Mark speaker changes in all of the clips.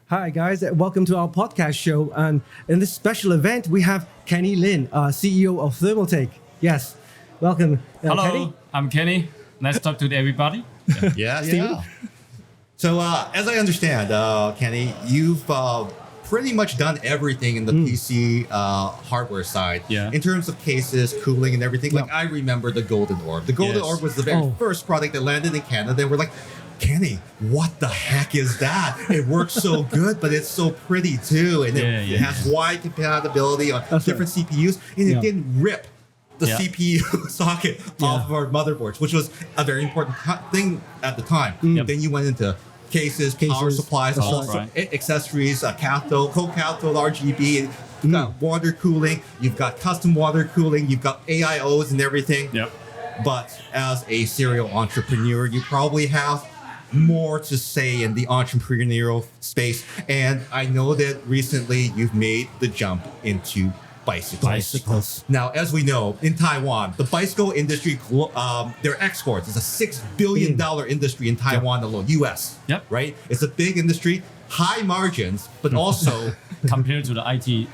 Speaker 1: Hi guys, welcome to our podcast show. And in this special event, we have Kenny Lin, CEO of Thermaltake. Yes, welcome.
Speaker 2: Hello,
Speaker 1: Kenny.
Speaker 2: I'm Kenny. Nice to talk to everybody.
Speaker 3: Yeah. So as I understand, Kenny, you've pretty much done everything in the PC hardware side.
Speaker 2: Yeah.
Speaker 3: In terms of cases, cooling, and everything. Like I remember the Golden Orb. The Golden Orb was the very first product that landed in Canada. They were like, Kenny, what the heck is that? It works so good, but it's so pretty too. And it has wide compatibility on different CPUs. And it didn't rip the CPU socket off of our motherboards, which was a very important thing at the time. Then you went into cases, power supplies, accessories, cathode, co-cathode, RGB, you've got water cooling, you've got custom water cooling, you've got AIOs and everything. But as a serial entrepreneur, you probably have more to say in the entrepreneurial space. And I know that recently you've made the jump into bicycles. Now, as we know, in Taiwan, the bicycle industry, their exports is a $6 billion industry in Taiwan alone, US. Right? It's a big industry, high margins, but also
Speaker 2: compared to the IT.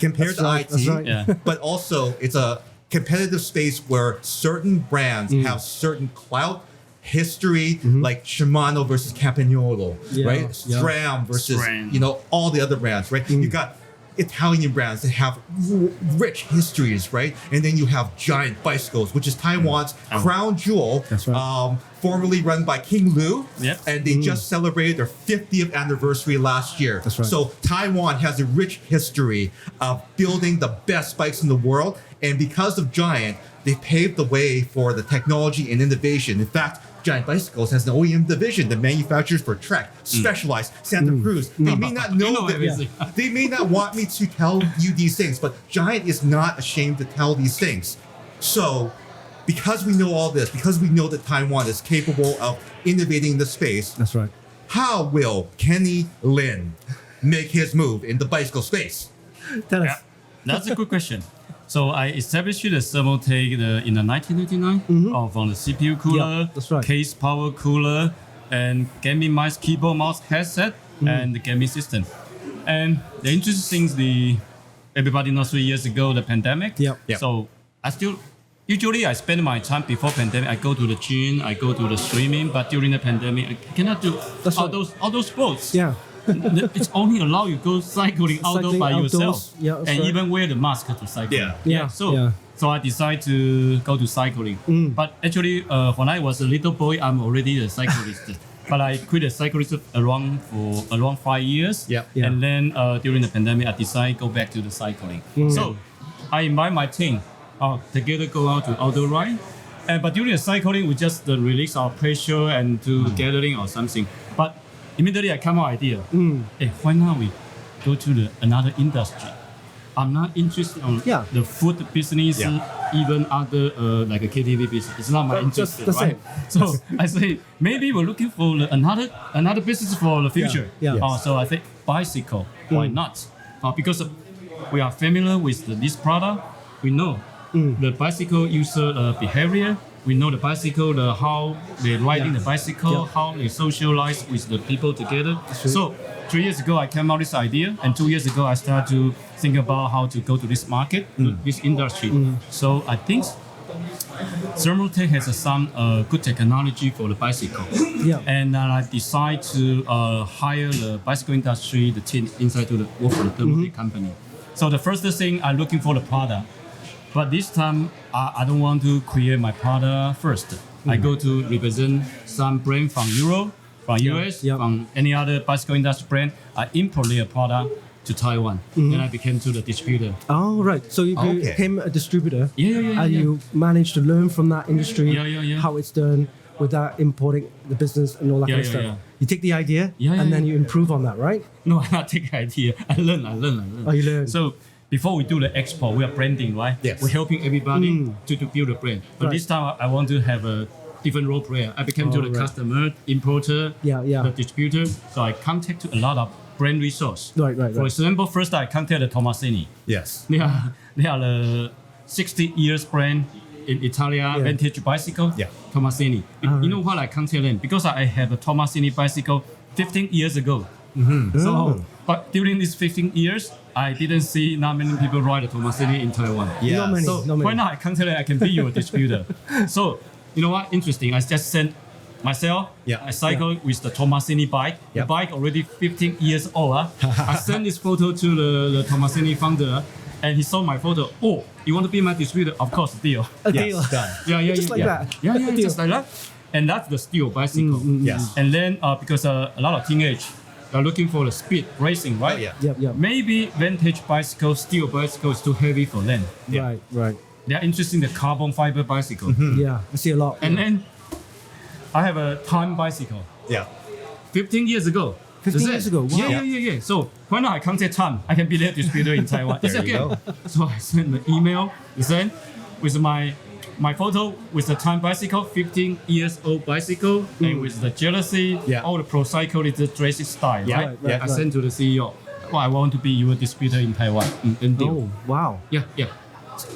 Speaker 3: But also it's a competitive space where certain brands have certain clout, history, like Shimano versus Campagnolo, right? SRAM versus all the other brands, right? You got Italian brands that have rich histories, right? And then you have Giant Bicycles, which is Taiwan's crown jewel, formerly run by King Lu, and they just celebrated their 50th anniversary last year. So Taiwan has a rich history of building the best bikes in the world, and because of Giant, they paved the way for the technology and innovation. In fact, Giant Bicycles has an OEM division that manufactures for Trek, Specialized, Santa Cruz. They may not know that. They may not want me to tell you these things, but Giant is not ashamed to tell these things. So, because we know all this, because we know that Taiwan is capable of innovating the space, how will Kenny Lin make his move in the bicycle space?
Speaker 1: Tell us.
Speaker 2: That's a good question. So I established the Thermaltake in the 1999 from the CPU cooler, case power cooler, and gaming mouse, keyboard, mouse, headset, and the gaming system. And the interesting thing everybody knows 3 years ago, the pandemic. So usually I spend my time before pandemic, I go to the gym, I go to the streaming, but during the pandemic, I cannot do all those sports. It's only allow you go cycling outdoors by yourself, and even wear the mask to cycle. So I decided to go to cycling. But actually, when I was a little boy, I'm already a cyclist. But I quit the cyclist around 5 years. And then during the pandemic, I decided to go back to the cycling. So I invite my team together go out to outdoor ride. But during the cycling, we just release our pressure and to gathering or something. But immediately I come up idea. Why not we go to another industry? I'm not interested on the food business, even other like a KTV business. It's not my interest, right? So I say maybe we're looking for another business for the future. So I think bicycle. Why not? Because we are familiar with this product. We know the bicycle user behavior. We know the bicycle, how they're riding the bicycle, how they socialize with the people together. So 3 years ago, I came out with this idea, and 2 years ago, I started to think about how to go to this market, this industry. So I think Thermaltake has some good technology for the bicycle. And I decided to hire the bicycle industry, the team inside to work for the Thermaltake company. So the first thing, I'm looking for the product. But this time, I don't want to create my product first. I go to represent some brand from Europe, from US, from any other bicycle industry brand. I import their product to Taiwan. Then I became to the distributor.
Speaker 1: Oh, right. So you became a distributor. And you managed to learn from that industry how it's done without importing the business and all that kind of stuff. You take the idea and then you improve on that, right?
Speaker 2: No, I not take the idea. I learn.
Speaker 1: Oh, you learn.
Speaker 2: So before we do the export, we are branding, right? We're helping everybody to build a brand. But this time, I want to have a different role player. I became to the customer, importer, the distributor. So I contact a lot of brand resource. For example, first I contacted Tomasini. They are the 60 years brand in Italia, vintage bicycle. Tomasini. You know what I contacted them? Because I have a Tomasini bicycle 15 years ago. So, but during these 15 years, I didn't see not many people ride the Tomasini in Taiwan.
Speaker 1: Yeah. Not many,
Speaker 2: So why not? I can't tell you I can be your distributor. So you know what? Interesting. I just sent myself. I cycle with the Tomasini bike. The bike already 15 years old. I sent this photo to the Tomasini founder, and he saw my photo. Oh, you want to be my distributor? Of course, deal.
Speaker 1: A deal.
Speaker 2: Yeah,
Speaker 1: just like that.
Speaker 2: Yeah, just like that. And that's the steel bicycle.
Speaker 3: Yes.
Speaker 2: And then because a lot of teenage are looking for the speed racing, right? Maybe vintage bicycle, steel bicycle is too heavy for them.
Speaker 1: Right.
Speaker 2: They are interested in the carbon fiber bicycle.
Speaker 1: Yeah, I see a lot.
Speaker 2: And then I have a time bicycle. 15 years ago.
Speaker 1: 15 years ago. Wow.
Speaker 2: Yeah. So why not I contact Tom? I can be their distributor in Taiwan. It's okay. So I sent the email. You send with my photo with the time bicycle, 15 years old bicycle, and with the jealousy, all the pro cycle is the dressing style, right? I sent to the CEO. Oh, I want to be your distributor in Taiwan.
Speaker 1: Oh, wow.
Speaker 2: Yeah.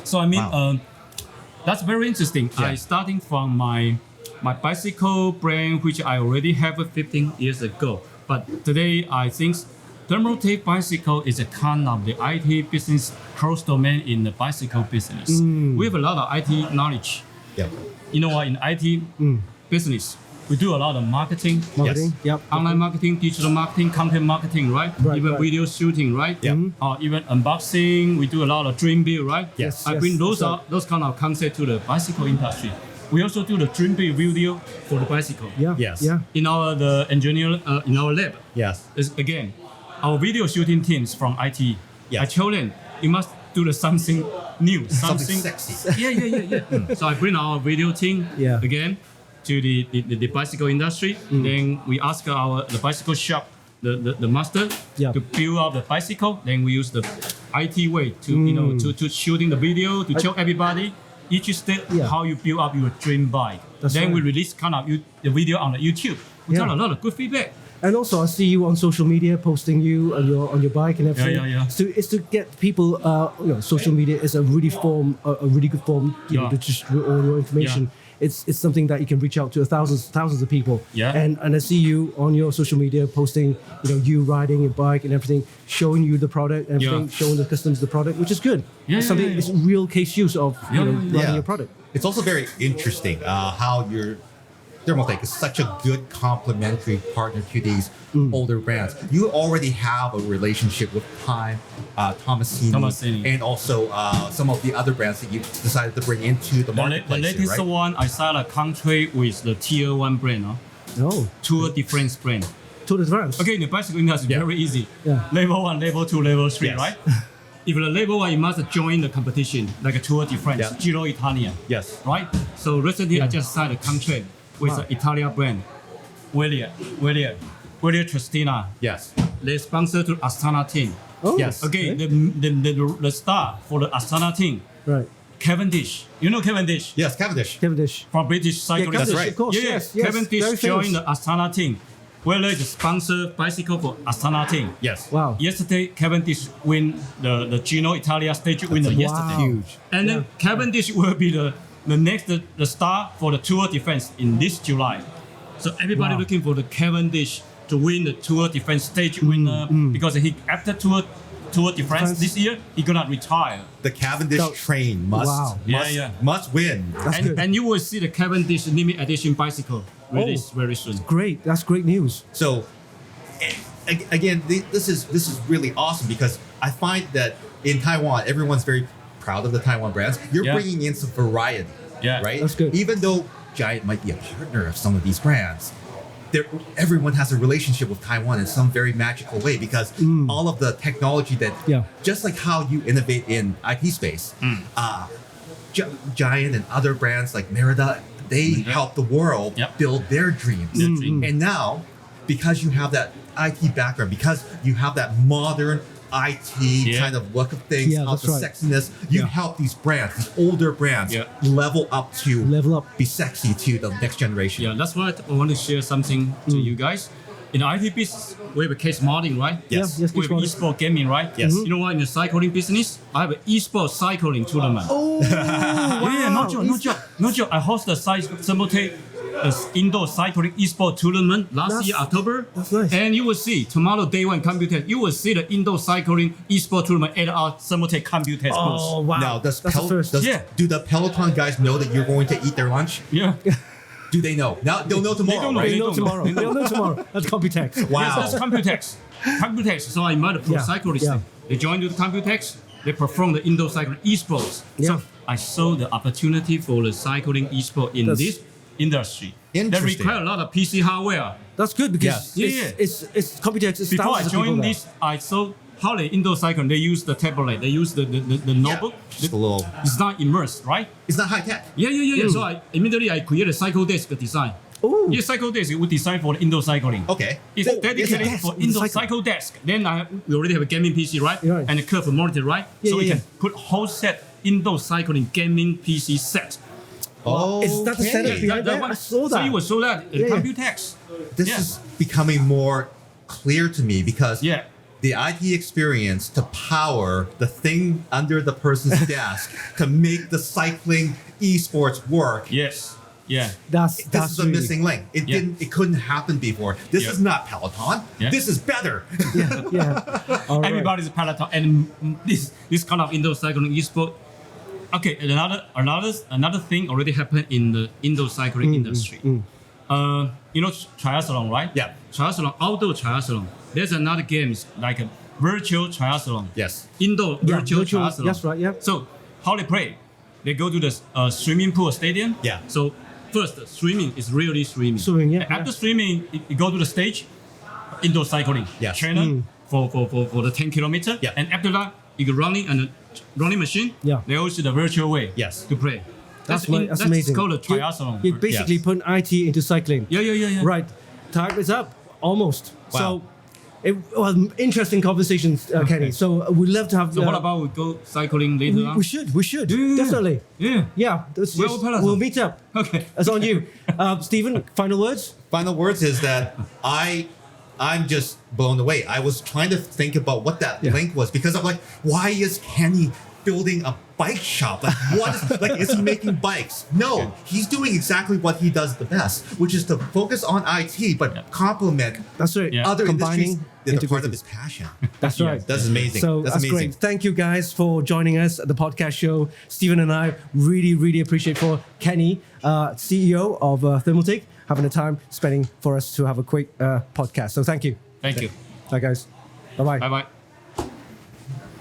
Speaker 2: So I mean, that's very interesting. I starting from my bicycle brand, which I already have 15 years ago. But today, I think Thermaltake bicycle is a kind of the IT business cross domain in the bicycle business. We have a lot of IT knowledge. You know what? In IT business, we do a lot of marketing. Online marketing, digital marketing, content marketing, right? Even video shooting, right? Even unboxing. We do a lot of dream build, right? I bring those kind of concept to the bicycle industry. We also do the dream build video for the bicycle. In our in our lab. Is again. Our video shooting teams from IT. I told them you must do something new, something
Speaker 3: sexy.
Speaker 2: So I bring our video team again to the bicycle industry. Then we ask the bicycle shop, the master to build up the bicycle. Then we use the IT way to to shooting the video to show everybody each step how you build up your dream bike. Then we release the video on the YouTube. We got a lot of good feedback.
Speaker 1: And also, I see you on social media posting you on your bike and everything. So it's to get people. Social media is a really good form to distribute all your information. It's something that you can reach out to thousands of people. And I see you on your social media posting, you riding your bike and everything, showing you the product and everything, showing the customers the product, which is good. It's something. It's real case use of running your product.
Speaker 3: It's also very interesting how your Thermaltake is such a good complementary partner to these older brands. You already have a relationship with Time, Tomasini, and also some of the other brands that you decided to bring into the marketplace.
Speaker 2: The latest one, I signed a contract with the Tier 1 brand. Tour de France brand.
Speaker 1: Tour de France.
Speaker 2: Okay, in the bicycle industry, very easy. Level 1, level 2, level 3, right? If the level 1, you must join the competition, like a Tour de France, Giro Italia. Right? So recently, I just signed a contract with the Italian brand, Willier Tristina. They sponsor to Astana team. Okay, the star for the Astana team. Cavendish. You know Cavendish?
Speaker 3: Yes, Cavendish.
Speaker 2: From British cycling.
Speaker 3: That's right.
Speaker 1: Of course, yes.
Speaker 2: Cavendish joined the Astana team. Willier is sponsor bicycle for Astana team.
Speaker 1: Wow.
Speaker 2: Yesterday, Cavendish win the Giro Italia stage winner yesterday.
Speaker 1: Huge.
Speaker 2: And then Cavendish will be the next star for the Tour de France in this July. So everybody looking for the Cavendish to win the Tour de France stage winner because after Tour de France this year, he's gonna retire.
Speaker 3: The Cavendish train must win.
Speaker 2: And you will see the Cavendish limited edition bicycle released very soon.
Speaker 1: Great, that's great news.
Speaker 3: So again, this is really awesome because I find that in Taiwan, everyone's very proud of the Taiwan brands. You're bringing in some variety, right?
Speaker 1: That's good.
Speaker 3: Even though Giant might be a partner of some of these brands, everyone has a relationship with Taiwan in some very magical way because all of the technology that, just like how you innovate in IT space, Giant and other brands like Merida, they help the world build their dreams. And now, because you have that IT background, because you have that modern IT kind of look of things, sexiness, you help these brands, these older brands, level up, be sexy to the next generation.
Speaker 2: Yeah, that's why I want to share something to you guys. In the IT business, we have a case modding, right?
Speaker 3: Yes.
Speaker 2: We have eSport gaming, right?
Speaker 3: Yes.
Speaker 2: You know what? In the cycling business, I have an eSport cycling tournament.
Speaker 1: Oh, wow.
Speaker 2: No joke. I host the Thermaltake an indoor cycling eSport tournament last year, October.
Speaker 1: That's nice.
Speaker 2: And you will see tomorrow, day one, Computex. You will see the indoor cycling eSport tournament at our Thermaltake Computex booth.
Speaker 1: Oh, wow.
Speaker 3: Now,
Speaker 1: that's the first.
Speaker 3: Do the Peloton guys know that you're going to eat their lunch?
Speaker 2: Yeah.
Speaker 3: Do they know? Now they'll know tomorrow, right?
Speaker 1: They'll know tomorrow. That's Computex.
Speaker 3: Wow.
Speaker 2: Yes, that's Computex. Computex. So I met a pro cyclist. They joined the Computex. They perform the indoor cycling esports. So I saw the opportunity for the cycling esport in this industry. That require a lot of PC hardware.
Speaker 1: That's good because it's Computex.
Speaker 2: Before I joined this, I saw how the indoor cycling, they use the tablet, they use the notebook.
Speaker 3: Just a little.
Speaker 2: It's not immersed, right?
Speaker 3: It's not high tech.
Speaker 2: Yeah. So I immediately created a Cycledesk design.
Speaker 1: Oh.
Speaker 2: Yeah, Cycledesk we designed for the indoor cycling.
Speaker 3: Okay.
Speaker 2: It's dedicated for indoor Cycledesk. Then we already have a gaming PC, right? And a curved monitor, right? So we can put whole set indoor cycling gaming PC set.
Speaker 1: Oh, is that the setup behind that? I saw that.
Speaker 2: So you will show that in Computex.
Speaker 3: This is becoming more clear to me because the IT experience to power the thing under the person's desk to make the cycling esports work.
Speaker 2: Yes. Yeah.
Speaker 3: This is a missing link. It couldn't happen before. This is not Peloton. This is better.
Speaker 2: Everybody's Peloton and this kind of indoor cycling esport. Okay, another thing already happened in the indoor cycling industry. You know triathlon, right?
Speaker 3: Yeah.
Speaker 2: Triathlon, outdoor triathlon. There's another game like a virtual triathlon.
Speaker 3: Yes.
Speaker 2: Indoor virtual triathlon.
Speaker 1: That's right. Yeah.
Speaker 2: So how they play? They go to the swimming pool stadium.
Speaker 3: Yeah.
Speaker 2: So first, swimming is really swimming.
Speaker 1: Swimming, yeah.
Speaker 2: After swimming, you go to the stage, indoor cycling.
Speaker 3: Yes.
Speaker 2: Trainer for the 10 kilometer.
Speaker 3: Yeah.
Speaker 2: And after that, you go running and running machine.
Speaker 1: Yeah.
Speaker 2: They also the virtual way.
Speaker 3: Yes.
Speaker 2: To play.
Speaker 1: That's amazing.
Speaker 2: That's called a triathlon.
Speaker 1: You basically put IT into cycling.
Speaker 2: Yeah.
Speaker 1: Right. Time is up. Almost.
Speaker 3: Wow.
Speaker 1: So it was interesting conversations, Kenny. So we'd love to have.
Speaker 2: So what about we go cycling later on?
Speaker 1: We should. Definitely.
Speaker 2: Yeah.
Speaker 1: We'll meet up.
Speaker 2: Okay.
Speaker 1: That's on you. Stephen, final words?
Speaker 3: Final words is that I'm just blown away. I was trying to think about what that link was because I'm like, why is Kenny building a bike shop? Like, is he making bikes? No, he's doing exactly what he does the best, which is to focus on IT, but complement other industries that are part of his passion.
Speaker 1: That's right.
Speaker 3: That's amazing.
Speaker 1: So
Speaker 3: that's
Speaker 1: amazing. Great. Thank you guys for joining us at the podcast show. Stephen and I really appreciate for Kenny, CEO of Thermaltake, having the time spending for us to have a quick podcast. So thank you.
Speaker 2: Thank you.
Speaker 1: Bye guys. Bye-bye.
Speaker 2: Bye-bye.